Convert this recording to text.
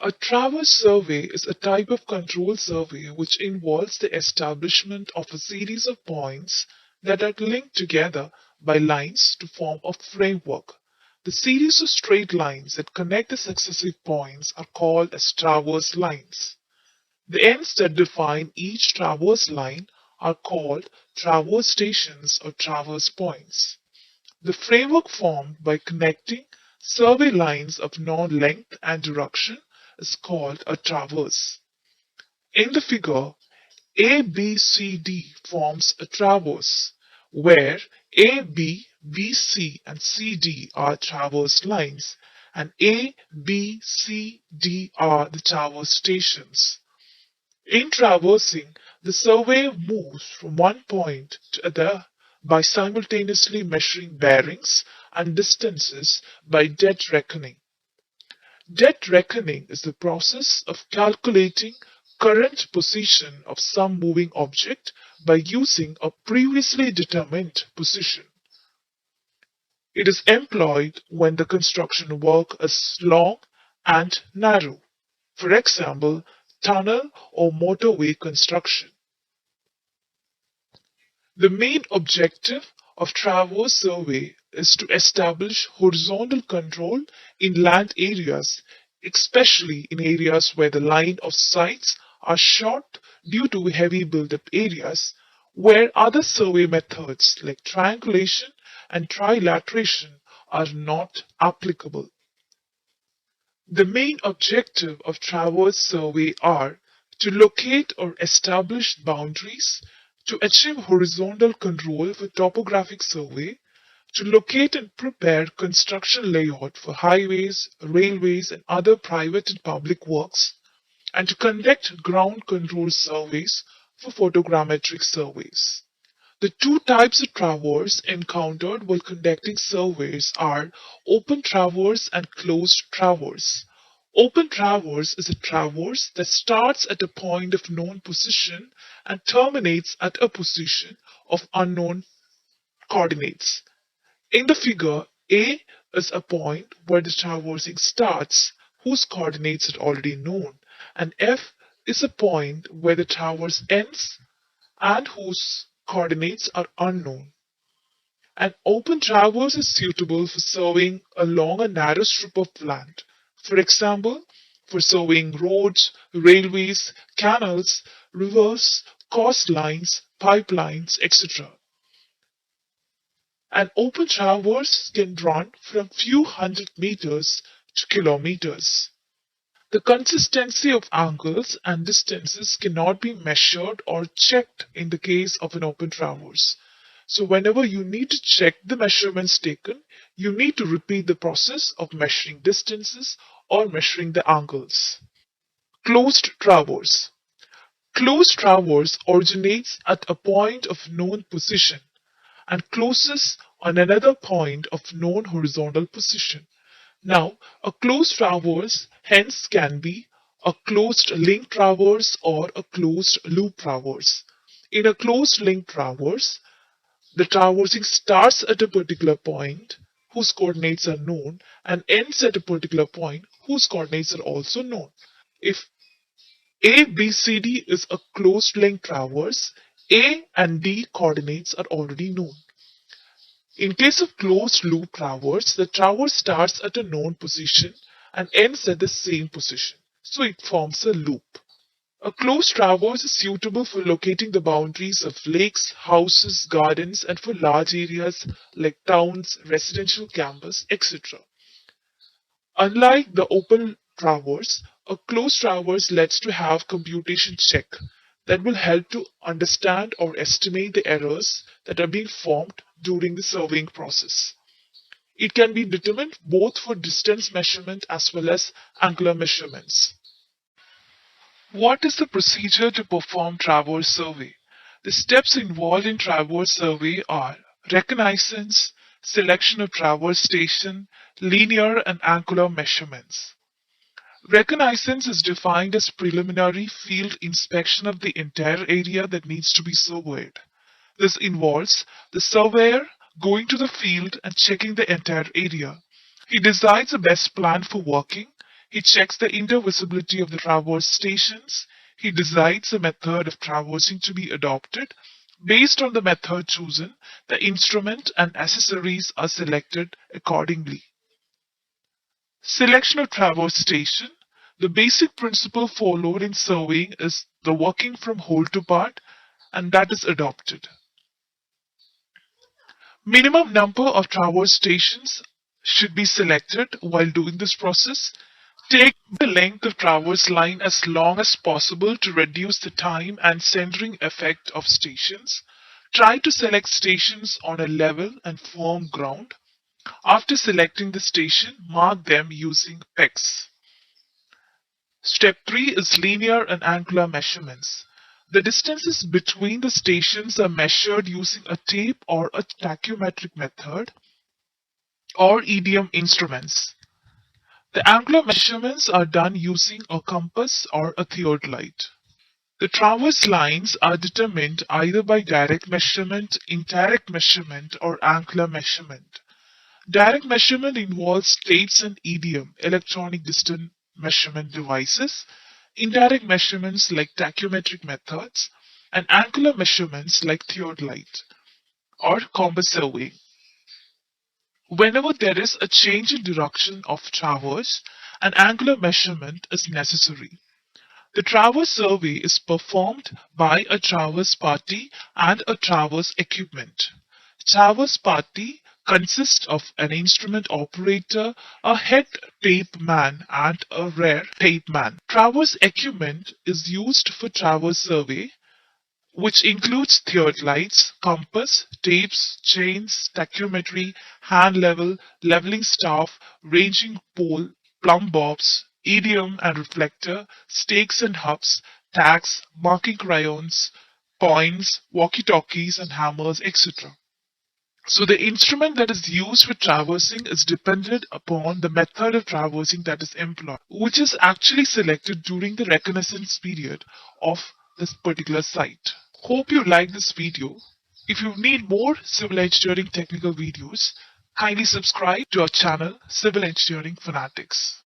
A traverse survey is a type of control survey which involves the establishment of a series of points that are linked together by lines to form a framework. The series of straight lines that connect the successive points are called as traverse lines. The ends that define each traverse line are called traverse stations or traverse points. The framework formed by connecting survey lines of known length and direction is called a traverse. In the figure, ABCD forms a traverse, where AB, BC, and CD are traverse lines, and A, B, C, D are the traverse stations. In traversing, the surveyor moves from one point to other by simultaneously measuring bearings and distances by dead reckoning. Dead reckoning is the process of calculating current position of some moving object by using a previously determined position. It is employed when the construction work is long and narrow. For example, tunnel or motorway construction. The main objective of traverse survey is to establish horizontal control in land areas, especially in areas where the line of sights are short due to heavy built-up areas, where other survey methods like triangulation and trilateration are not applicable. The main objective of traverse survey are to locate or establish boundaries, to achieve horizontal control for topographic survey, to locate and prepare construction layout for highways, railways, and other private and public works, and to conduct ground control surveys for photogrammetric surveys. The two types of traverse encountered while conducting surveys are open traverse and closed traverse. Open traverse is a traverse that starts at a point of known position and terminates at a position of unknown coordinates. In the figure, A is a point where the traversing starts, whose coordinates are already known, and F is a point where the traverse ends and whose coordinates are unknown. An open traverse is suitable for surveying along a narrow strip of land. For example, for surveying roads, railways, canals, rivers, coastlines, pipelines, etc. An open traverse can run from few hundred meters to kilometers. The consistency of angles and distances cannot be measured or checked in the case of an open traverse. So whenever you need to check the measurements taken, you need to repeat the process of measuring distances or measuring the angles. Closed traverse. Closed traverse originates at a point of known position and closes on another point of known horizontal position. Now, a closed traverse hence can be a closed link traverse or a closed loop traverse. In a closed link traverse, the traversing starts at a particular point whose coordinates are known and ends at a particular point whose coordinates are also known. If ABCD is a closed link traverse, A and D coordinates are already known. In case of closed loop traverse, the traverse starts at a known position and ends at the same position, so it forms a loop. A closed traverse is suitable for locating the boundaries of lakes, houses, gardens, and for large areas like towns, residential campus, etc. Unlike the open traverse, a closed traverse lets to have computation check that will help to understand or estimate the errors that are being formed during the surveying process. It can be determined both for distance measurement as well as angular measurements. What is the procedure to perform traverse survey? The steps involved in traverse survey are reconnaissance, selection of traverse station, linear and angular measurements. Reconnaissance is defined as preliminary field inspection of the entire area that needs to be surveyed. This involves the surveyor going to the field and checking the entire area. He decides the best plan for working. He checks the intervisibility of the traverse stations. He decides the method of traversing to be adopted. Based on the method chosen, the instrument and accessories are selected accordingly. Selection of traverse station. The basic principle followed in surveying is the working from whole to part, and that is adopted. Minimum number of traverse stations should be selected while doing this process. Take the length of traverse line as long as possible to reduce the time and centering effect of stations. Try to select stations on a level and firm ground. After selecting the station, mark them using pegs. Step 3 is linear and angular measurements. The distances between the stations are measured using a tape or a tachymetric method or EDM instruments. The angular measurements are done using a compass or a theodolite. The traverse lines are determined either by direct measurement, indirect measurement, or angular measurement. Direct measurement involves tapes and EDM, electronic distance measurement devices, indirect measurements like tachymetric methods, and angular measurements like theodolite or compass surveying. Whenever there is a change in direction of traverse, an angular measurement is necessary. The traverse survey is performed by a traverse party and a traverse equipment. Traverse party consists of an instrument operator, a head tape man, and a rear tape man. Traverse equipment is used for traverse survey, which includes theodolites, compass, tapes, chains, tachymetry, hand level, leveling staff, ranging pole, plumb bobs, EDM and reflector, stakes and hubs, tags, marking crayons, points, walkie-talkies and hammers, etc. So the instrument that is used for traversing is dependent upon the method of traversing that is employed, which is actually selected during the reconnaissance period of this particular site. Hope you like this video. If you need more civil engineering technical videos, kindly subscribe to our channel Civil Engineering Fanatics.